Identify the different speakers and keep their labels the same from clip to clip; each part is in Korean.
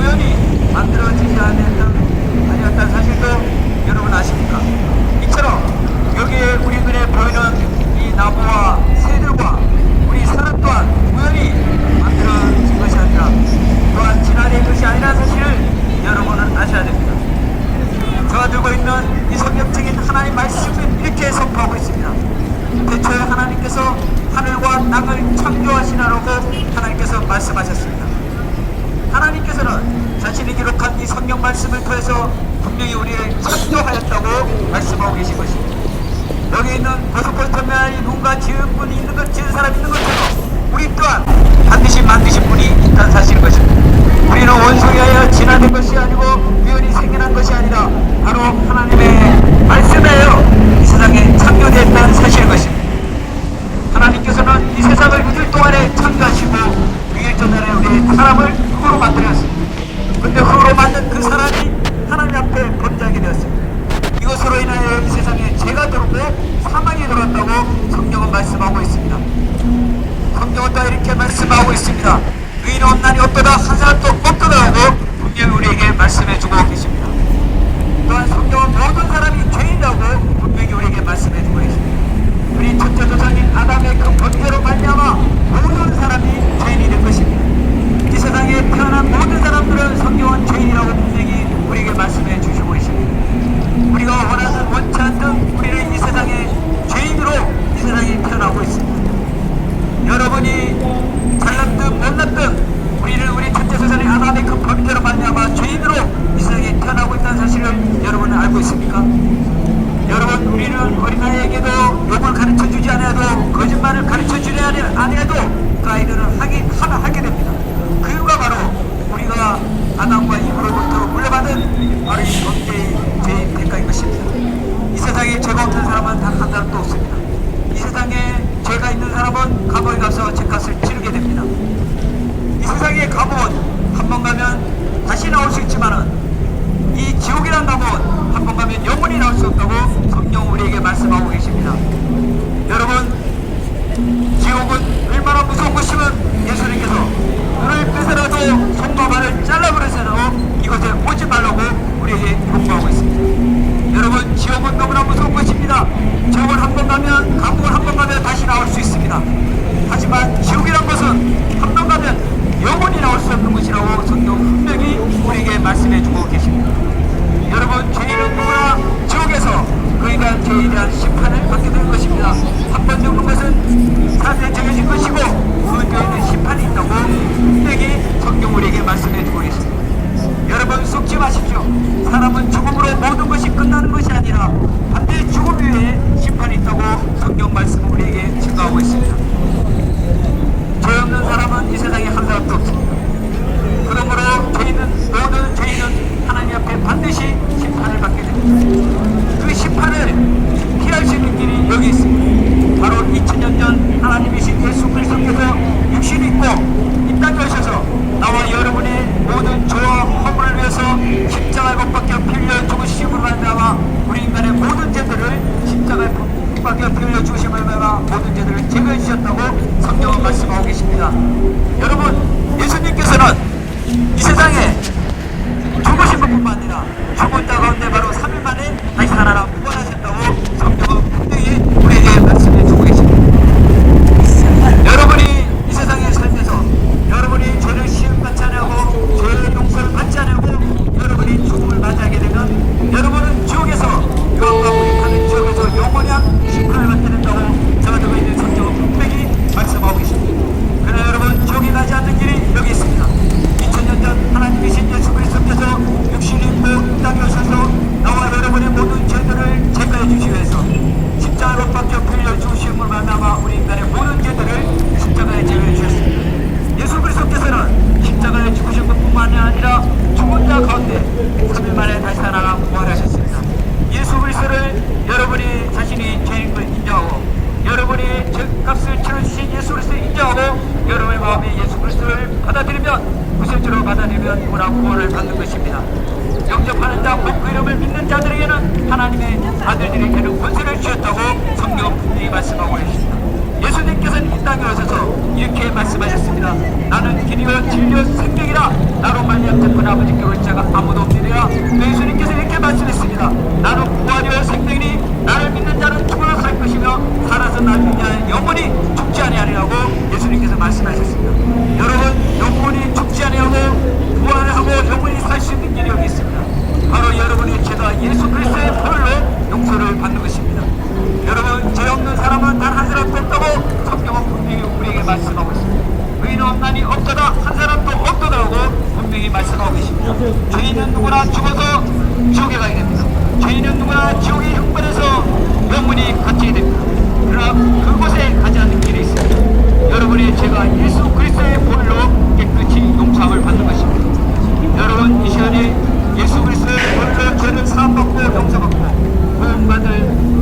Speaker 1: 우연히 만들어지지 아니었다는 사실도 여러분 아십니까? 이처럼 여기에 우리 눈에 보이는 이 나무와 새들과 우리 사람 또한 우연히 만들어진 것이 아니라 또한 지난해의 것이 아니라는 사실을 여러분은 아셔야 됩니다. 제가 들고 있는 이 성경책인 하나님 말씀은 이렇게 선포하고 있습니다. 태초에 하나님께서 하늘과 땅을 창조하시라고 하나님께서 말씀하셨습니다. 하나님께서는 자신이 기록한 이 성경 말씀을 통해서 분명히 우리를 창조하였다고 말씀하고 계신 것입니다. 여기 있는 보석골터미의 눈과 지은 분이 있는 것, 지은 사람이 있는 것처럼 우리 또한 반드시 만드신 분이 있다는 사실인 것입니다. 우리는 원소리하여 진화된 것이 아니고 우연히 생겨난 것이 아니라 바로 하나님의 말씀에요 이 세상에 창조되었다는 사실인 것입니다. 하나님께서는 이 세상을 6일 동안에 창조하시고 6일 전에 우리 사람을 흙으로 만들었습니다. 근데 흙으로 만든 그 사람이 하나님 앞에 범죄하게 되었습니다. 이것으로 인하여 이 세상에 죄가 들어오고 사망이 들어왔다고 성경은 말씀하고 있습니다. 성경은 또 이렇게 말씀하고 있습니다. 의인은 없나니 없도다 한 사람도 없도다라고 분명히 우리에게 말씀해주고 계십니다. 또한 성경은 모든 사람이 죄인이라고 분명히 우리에게 말씀해주고 계십니다. 우리 첫째 조상인 아담의 그 범죄로 말미암아 모든 사람이 죄인이 된 것입니다. 이 세상에 태어난 모든 사람들은 성경은 죄인이라고 분명히 우리에게 말씀해 주시고 계십니다. 우리가 원하는 원치 않든 우리는 이 세상에 죄인으로 이 세상에 태어나고 있습니다. 여러분이 잘났든 못났든 우리는 우리 첫째 조상인 아담의 그 범죄로 말미암아 죄인으로 이 세상에 태어나고 있다는 사실을 여러분은 알고 있습니까? 여러분, 우리는 어린아이에게도 욕을 가르쳐주지 않아도 거짓말을 가르쳐주지 않아도 그 아이들은 하게 됩니다. 그 이유가 바로 우리가 아담과 이브로부터 물려받은 바로 이 범죄의 죄의 대가인 것입니다. 이 세상에 죄가 없는 사람은 단 한 사람도 없습니다. 이 세상에 죄가 있는 사람은 감옥에 가서 죄값을 치르게 됩니다. 이 세상의 감옥은 한 번 가면 다시 나올 수 있지만은 이 지옥이란 감옥은 한 번 가면 영원히 나올 수 없다고 성경 우리에게 말씀하고 계십니다. 여러분, 지옥은 얼마나 무서운 것이면 예수님께서 눈을 빼서라도 손과 발을 잘라버려서라도 이곳에 오지 말라고 우리에게 공부하고 있습니다. 여러분, 지옥은 너무나 무서운 것입니다. 지옥을 한 번 가면, 감옥을 한 번 가면 다시 나올 수 있습니다. 하지만 지옥이란 것은 한 번 가면 영원히 나올 수 없는 것이라고 성경 분명히 우리에게 말씀해주고 계십니다. 여러분, 죄인은 누구나 지옥에서 그에 대한 심판을 받게 될 것입니다. 한 번 죽는 것은 사람에 정해진 것이고 그 죄에는 심판이 있다고 분명히 성경 우리에게 말씀해주고 계십니다. 여러분, 속지 마십시오. 사람은 죽음으로 모든 것이 끝나는 것이 아니라 반드시 죽음 위에 심판이 있다고 성경 말씀은 우리에게 증거하고 있습니다. 죄 없는 사람은 이 세상에 한 사람도 없습니다. 그러므로 모든 죄인은 하나님 앞에 반드시 심판을 받게 됩니다. 그 심판을 피할 수 있는 길이 여기 있습니다. 바로 2000년 전 하나님이신 예수 그리스도께서 육신이 있고 이 땅에 오셔서 나와 여러분의 모든 죄와 허물을 위해서 십자가에 못 박혀 피 흘려 죽으심으로 말미암아 우리 인간의 모든 죄들을 십자가에 못 박혀 피 흘려 죽으심으로 말미암아 모든 죄들을 제거해 주셨다고 성경은 말씀하고 계십니다. 여러분, 예수님께서는 이 세상에 죽으신 것뿐만 아니라 죽은 자 가운데 바로 3일 만에 다시 살아나 부활하셨다고 성경은 분명히 우리에게 말씀해주고 계십니다. 여러분이 이 세상에 살면서 여러분이 죄를 시험받지 않고 죄의 용서를 받지 않고 여러분이 죽음을 맞이하게 되면 여러분은 지옥에서 유황과 물이 타는 지옥에서 영원한 심판을 받게 된다고 제가 들고 있는 성경은 분명히 말씀하고 계십니다. 그러나 여러분, 지옥에 가지 않는 길이 여기 있습니다. 2000년 전 하나님이신 예수 그리스도께서 육신이 있고 이 땅에 오셔서 나와 여러분의 모든 죄들을 제거해 주시기 위해서 십자가에 못 박혀 피 흘려 죽으심으로 말미암아 우리 인간의 모든 죄들을 십자가에 제거해 주셨습니다. 예수 그리스도께서는 십자가에 죽으신 것뿐만 아니라 죽은 자 가운데 3일 만에 다시 살아나 부활하셨습니다. 예수 그리스도를 여러분이 자신이 죄인 걸 인정하고 여러분이 죄값을 치러주신 예수 그리스도를 인정하고 여러분의 마음에 예수 그리스도를 받아들이면 구세주로 받아들이면 누구나 구원을 받는 것입니다. 영접하는 자, 그 이름을 믿는 자들에게는 하나님의 아들들에게는 권세를 주셨다고 성경 분명히 말씀하고 계십니다. 예수님께서는 이 땅에 오셔서 이렇게 말씀하셨습니다. 나는 길이요 진리요 생명이라 나로 말미암아 큰 아버지께 올 자가 아무도 없느니라. 예수님께서 이렇게 말씀했습니다. 나는 부활이요 생명이니 나를 믿는 자는 죽어도 살 것이며 살아서 나를 믿는 자는 영원히 죽지 아니하리라고 예수님께서 말씀하셨습니다. 여러분, 영원히 죽지 아니하고 부활하고 영원히 살 수 있는 길이 여기 있습니다. 바로 여러분의 죄가 예수 그리스도의 보혈로 용서를 받는 것입니다. 여러분, 죄 없는 사람은 단 한 사람도 없다고 성경은 분명히 우리에게 말씀하고 있습니다. 의인 없나니 없도다, 한 사람도 없도다라고 분명히 말씀하고 계십니다. 죄인은 누구나 죽어서 지옥에 가게 됩니다. 죄인은 누구나 지옥의 형벌에서 영원히 갇히게 됩니다. 그러나 그곳에 가지 않는 길이 있습니다. 여러분의 죄가 예수 그리스도의 보혈로 깨끗이 용서함을 받는 것입니다. 여러분, 이 시간에 예수 그리스도의 보혈로 죄를 사함받고 용서받고 구원받을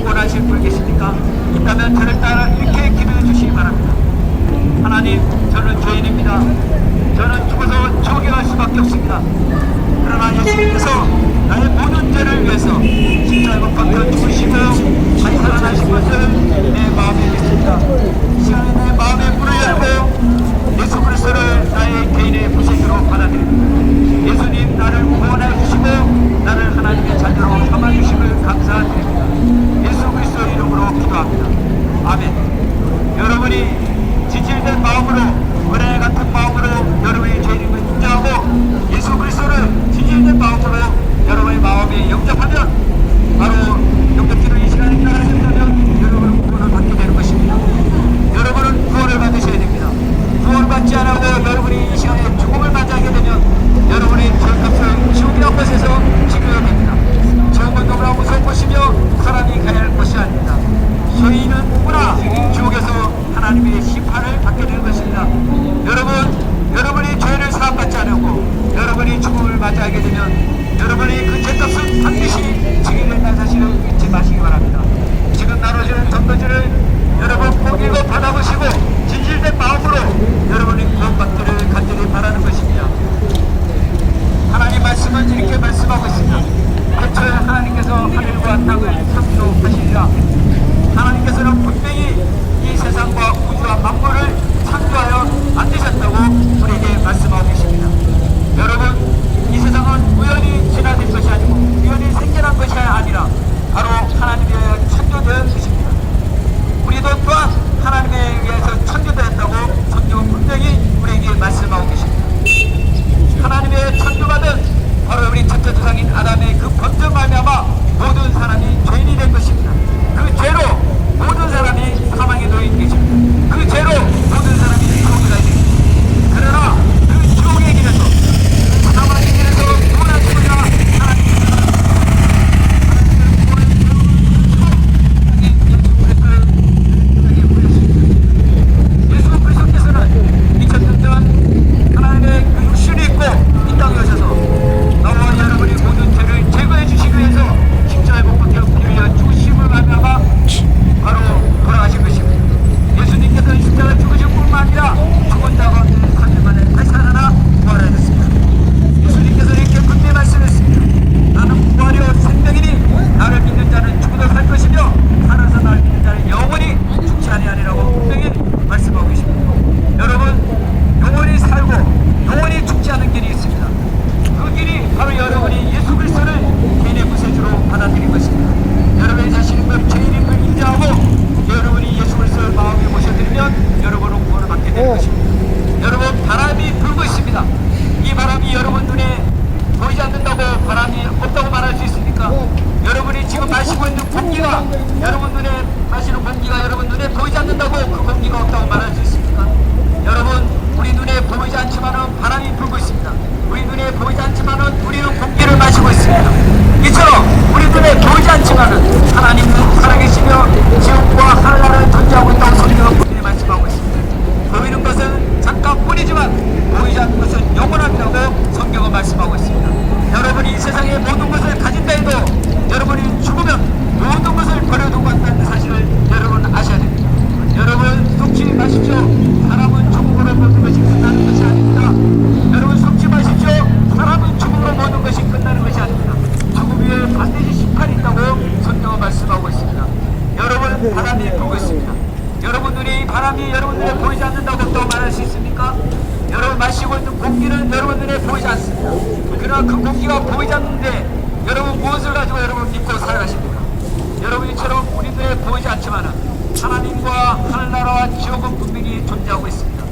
Speaker 1: 원하실 분 계십니까? 있다면 저를 따라 이렇게 기도해 주시기 바랍니다. 하나님, 저는 죄인입니다. 저는 죽어서 지옥에 갈 수밖에 없습니다. 그러나 예수님께서 나의 모든 죄를 위해서 십자가에 못 박혀 죽으시고 다시 살아나신 것을 내 마음에 믿습니다. 이 시간에 내 마음에 문을 열고 예수 그리스도를 나의 개인의 구세주로 받아들입니다. 예수님, 나를 구원해 주시고 나를 하나님의 자녀로 삼아주심을 감사드립니다. 예수 그리스도 이름으로 기도합니다. 아멘. 여러분이 지질된 마음으로, 은혜 같은 마음으로 여러분의 죄인임을 인정하고 예수 그리스도를 지질된 마음으로 여러분의 마음에 영접하면 바로 영접기도 이 시간에 따라하신다면 여러분은 구원을 받게 되는 것입니다. 여러분은 구원을 받으셔야 됩니다. 구원을 받지 않고 여러분이 이 시간에 죽음을 맞이하게 되면 여러분의 죄값을 지옥이라는 곳에서 지게 됩니다. 지옥은 너무나 무서운 곳이며 사람이 가야 할 것이 아닙니다. 죄인은 누구나 지옥에서 하나님의 심판을 받게 되는 것입니다. 여러분이 죄를 사함받지 않고 여러분이 죽음을 맞이하게 되면 여러분이 그 죄값은 반드시 지게 된다는 사실을 잊지 마시기 바랍니다. 지금 나눠주는 전도지를 여러분 꼭 읽어 받아보시고 진실된 마음으로 여러분이 구원받기를 간절히 바라는 것입니다. 하나님 말씀은 이렇게 말씀하고 있습니다. 애초에 하나님께서 하늘과 땅을 창조하시리라. 하나님께서는 분명히 이 세상과 우주와 만물을 창조하여 만드셨다고 우리에게 말씀하고 계십니다. 여러분, 이 세상은 우연히 진화된 것이 아니고 우연히 생겨난 것이 아니라 바로 하나님에 의해 창조된 것입니다. 우리도 또한 하나님에 의해서 창조되었다고 성경은 분명히 우리에게 말씀하고 계십니다. 하나님의 창조받은 바로 우리 첫째 조상인 아담의 그 범죄로 말미암아 모든 사람이 죄인이 된 것입니다. 그 죄로 모든 사람이 사망에 놓여 계십니다. 그 죄로 모든 사람이 지옥에 가야 됩니다. 그러나 그 지옥의 길에서 사망의 길에서 구원하시고자 하나님께서는 예수 그리스도께서는 2000년 전 하나님의 그 육신이 있고 이 땅에 오셔서 나와 여러분이 모든 죄를 제거해 주시기 위해서 십자가에 못 박혀 빌려 죽으심을 말미암아 바로 돌아가신 것입니다. 예수님께서는 십자가에 죽으실 뿐만 아니라 죽은 자 가운데 3일 만에 다시 살아나 부활하셨습니다. 예수님께서 이렇게 분명히 말씀했습니다. 나는 부활이요 생명이니 나를 믿는 자는 죽어도 살 것이며 살아서 나를 믿는 자는 영원히 죽지 아니하리라고 분명히 말씀하고 계십니다. 여러분, 영원히 살고 영원히 죽지 않은 길이 있습니다. 그 길이 바로 여러분이 예수 그리스도를 개인의 구세주로 받아들인 것입니다. 여러분의 자신임을 죄인임을 인정하고 여러분이 예수 그리스도를 마음에 모셔드리면 여러분은 구원을 받게 되는 것입니다. 여러분, 바람이 불고 있습니다. 이 바람이 여러분 눈에 보이지 않는다고 바람이 없다고 말할 수 있습니까? 여러분이 지금 마시고 있는 공기가 여러분 눈에 마시는 공기가 여러분 눈에 보이지 않는다고 그 공기가 없다고 말할 수 있습니까? 여러분, 우리 눈에 보이지 않지만은 바람이 불고 있습니다. 우리 눈에 보이지 않지만은 우리는 공기를 마시고 있습니다. 이처럼 우리 눈에 보이지 않지만은 하나님은 살아계시며 지옥과 하늘나라를 존재하고 있다고 성경은 분명히 말씀하고 있습니다. 보이는 것은 잠깐뿐이지만 보이지 않는 것은 영원하다고 성경은 말씀하고 있습니다. 여러분이 이 세상의 모든 것을 가진다 해도 여러분이 죽으면 모든 것을 버려두고 간다는 사실을 여러분 아셔야 됩니다. 여러분, 속지 마십시오. 말할 수 있습니까? 여러분 마시고 있는 공기는 여러분 눈에 보이지 않습니다. 그러나 그 공기가 보이지 않는데 여러분 무엇을 가지고 여러분 믿고 살아가십니까? 여러분 이처럼 우리 눈에 보이지 않지만은 하나님과 하늘나라와 지옥은 분명히 존재하고 있습니다.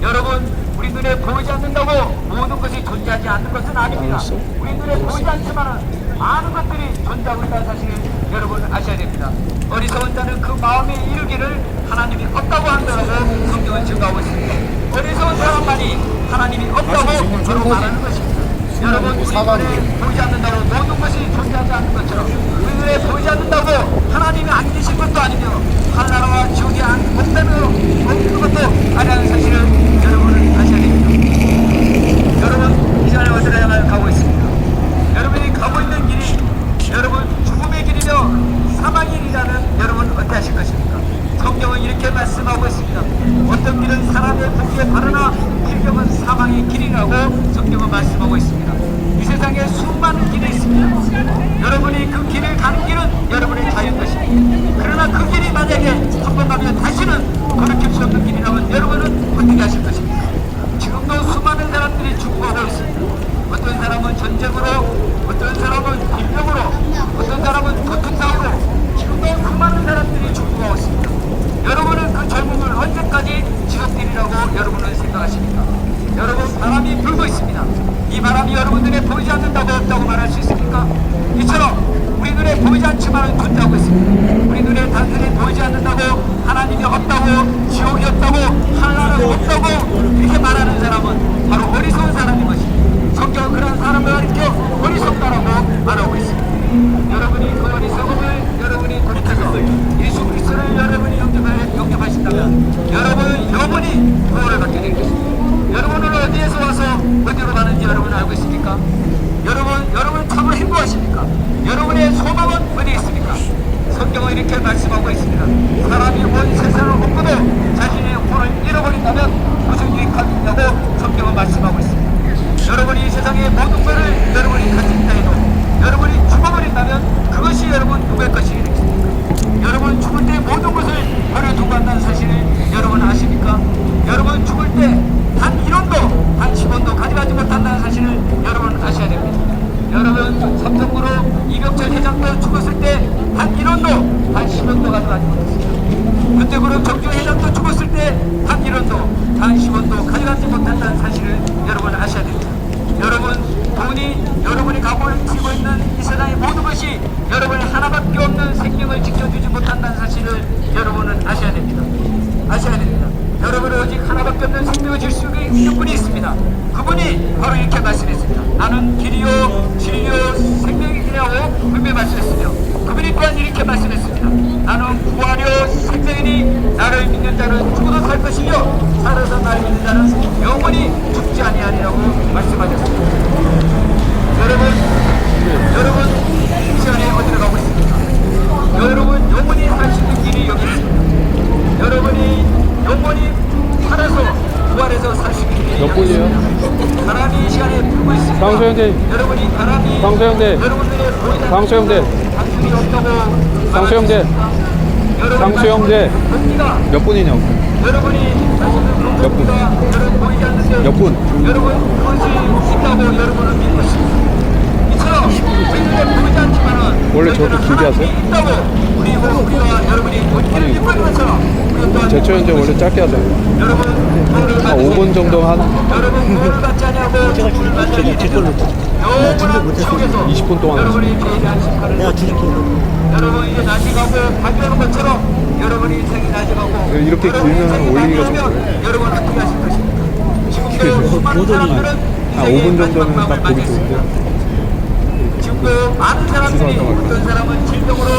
Speaker 1: 여러분 우리 눈에 보이지 않는다고 모든 것이 존재하지 않는 것은 아닙니다. 우리 눈에 보이지 않지만은 많은 것들이 존재하고 있다는 사실을 여러분 아셔야 됩니다. 어리석은 자는 그 마음에 이르기를 하나님이 없다고 한다고 성경은 증거하고 있습니다. 어리석은 사람만이 하나님이 없다고 바로 말하는 것입니다. 여러분 우리 눈에 보이지 않는다고 모든 것이 존재하지 않는 것처럼 우리 눈에 보이지 않는다고 하나님이 안 계신 것도 아니며 하늘나라와 지옥이 없는 것도 아니라는 사실을 여러분은 아셔야 됩니다. 여러분 이 시간에 어디로 향하여 가고 있습니다. 여러분이 가고 있는 길이 여러분 죽음의 길이며 사망의 길이라면 여러분 어떻게 하실 것입니까? 성경은 이렇게 말씀하고 있습니다. 어떤 길은 사람의 보기에 바르나 길경은 사망의 길이라고 성경은 말씀하고 있습니다. 이 세상에 수많은 길이 있습니다. 여러분이 그 길을 가는 길은 여러분의 자유인 것입니다. 그러나 그 길이 만약에 한 번 가면 다시는 돌이킬 수 없는 길이라면 여러분은 어떻게 하실 것입니까? 지금도 수많은 사람들이 죽어가고 있습니다. 어떤 사람은 전쟁으로, 어떤 사람은 질병으로, 어떤 사람은 교통사고로 지금도 수많은 사람들이 죽어가고 있습니다. 여러분은 그 젊음을 언제까지 지속되리라고 여러분은 생각하십니까? 여러분 바람이 불고 있습니다. 이 바람이 여러분 눈에 보이지 않는다고 없다고 말할 수 있습니까? 이처럼 우리 눈에 보이지 않지만 존재하고 있습니다. 우리 눈에 단순히 보이지 않는다고 하나님이 없다고 지옥이 없다고 하나님이 없다고 이렇게 말하는 사람은 바로 어리석은 사람인 것입니다. 성경은 그런 사람을 가리켜 어리석다라고 말하고 있습니다. 여러분이 그 어리석음을 여러분이 돌이켜서 예수 그리스도를 여러분이 영접하신다면 여러분은 영원히 구원을 받게 될 것입니다. 여러분은 어디에서 와서 어디로 가는지 여러분 알고 있습니까? 여러분 참으로 행복하십니까? 여러분의 소망은 어디에 있습니까? 성경은 이렇게 말씀하고 있습니다. 사람이 온 세상을 얻고도 자신의 혼을 잃어버린다면 무슨 유익함이 있냐고 성경은 말씀하고 있습니다. 여러분이 이 세상의 모든 것을 여러분이 가진다 해도 여러분이 죽어버린다면 그것이 여러분 누구의 것이 되겠습니까? 여러분 죽을 때 모든 것을 버려두고 한다는 사실을 여러분 아십니까? 여러분 죽을 때 단 1원도 단 10원도 가져가지 못한다는 사실을 여러분 아셔야 됩니다. 여러분 삼성그룹 이병철 회장도 죽었을 때 단 1원도 단 10원도 가져가지 못했습니다. 현대그룹 정주 회장도 죽었을 때 단 1원도 단 10원도 가져가지 못한다는 사실을 여러분 아셔야 됩니다. 여러분 돈이 여러분이 가지고 있는 이 세상의 모든 것이 여러분이 하나밖에 없는 생명을 지켜주지 못한다는 사실을 여러분은 아셔야 됩니다. 아셔야 됩니다. 여러분은 오직 하나밖에 없는 생명을 줄 수 있는 분이 있습니다. 그분이 바로 이렇게 말씀했습니다. 나는 길이요 진리요 생명이라고 분명히 말씀했으며 그분이 또한 이렇게 말씀했습니다. 나는 부활이요 생명이니 나를 믿는 자는 죽어도 살 것이며 살아서 나를 믿는 자는 영원히 죽지 아니하리라고 말씀하셨습니다. 여러분 이 시간에 어디로 가고 있습니까? 여러분 영원히 살 수 있는 길이 여기 있습니다. 여러분이 영원히 살아서 부활해서 살 수 있는 길이
Speaker 2: 몇 분이에요?
Speaker 1: 바람이 이 시간에 불고 있습니다.
Speaker 2: 방소영대.
Speaker 1: 여러분이 바람이
Speaker 2: 방소영대.
Speaker 1: 여러분들의 보이는
Speaker 2: 방소영대.
Speaker 1: 단순히 없다고
Speaker 2: 방소영대. 방소영대. 몇 분이냐고?
Speaker 1: 여러분이
Speaker 2: 몇 분?
Speaker 1: 여러분 보이지 않는데
Speaker 2: 몇 분?
Speaker 1: 여러분 그것이 있다고 여러분은 믿고 있습니다. 이처럼 우리는 보이지 않지만은
Speaker 2: 원래 저렇게 길게 하세요?
Speaker 1: 있다고 우리가 여러분이 본질을 믿고 있는 것처럼 우리 또한
Speaker 2: 제초 현재 원래 짧게 하잖아요.
Speaker 1: 여러분 그거를
Speaker 2: 한 5분 정도 한
Speaker 1: 여러분 그거를 갖지 않냐고 죽음을 맞이하게 되면 영원한 지옥에서
Speaker 2: 20분 동안
Speaker 1: 여러분이 죄에 대한 심판을 여러분 이제 낮이 가고 밤이 오는 것처럼 여러분이 인생이 낮이 가고
Speaker 2: 이렇게 길면 올리기가 좀 그래요.
Speaker 1: 여러분 어떻게 하실 것입니까? 지금도 수많은 사람들은
Speaker 2: 한 5분 정도는 딱 보기 좋은데
Speaker 1: 지금도 많은 사람들이 어떤 사람은 질병으로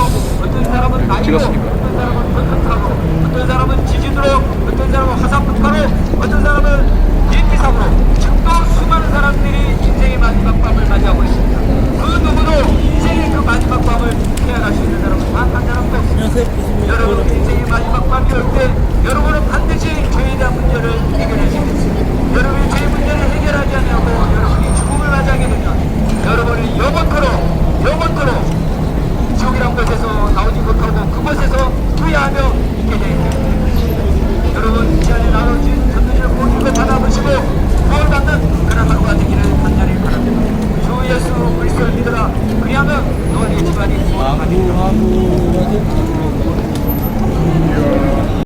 Speaker 1: 어떤 사람은 나이로 어떤 사람은 건강사로 어떤 사람은 지진으로 어떤 사람은 화산폭발로 어떤 사람은 비행기사고로 지금도 수많은 사람들이 인생의 마지막 밤을 맞이하고 있습니다. 그 누구도 인생의 그 마지막 밤을 피해갈 수 있는 사람은 단 한 사람도 없습니다. 여러분 인생의 마지막 밤이 올 때 여러분은 반드시 죄에 대한 문제를 해결하시겠습니다. 여러분이 죄의 문제를 해결하지 않냐고 여러분이 죽음을 맞이하게 되면 여러분이 영원토록 지옥이란 곳에서 나오지 못하고 그곳에서 후회하며 있게 됩니다. 여러분 이 시간에 나눠진 전도지를 보니 믿어라. 그리하면 너의 집안이 거하리라.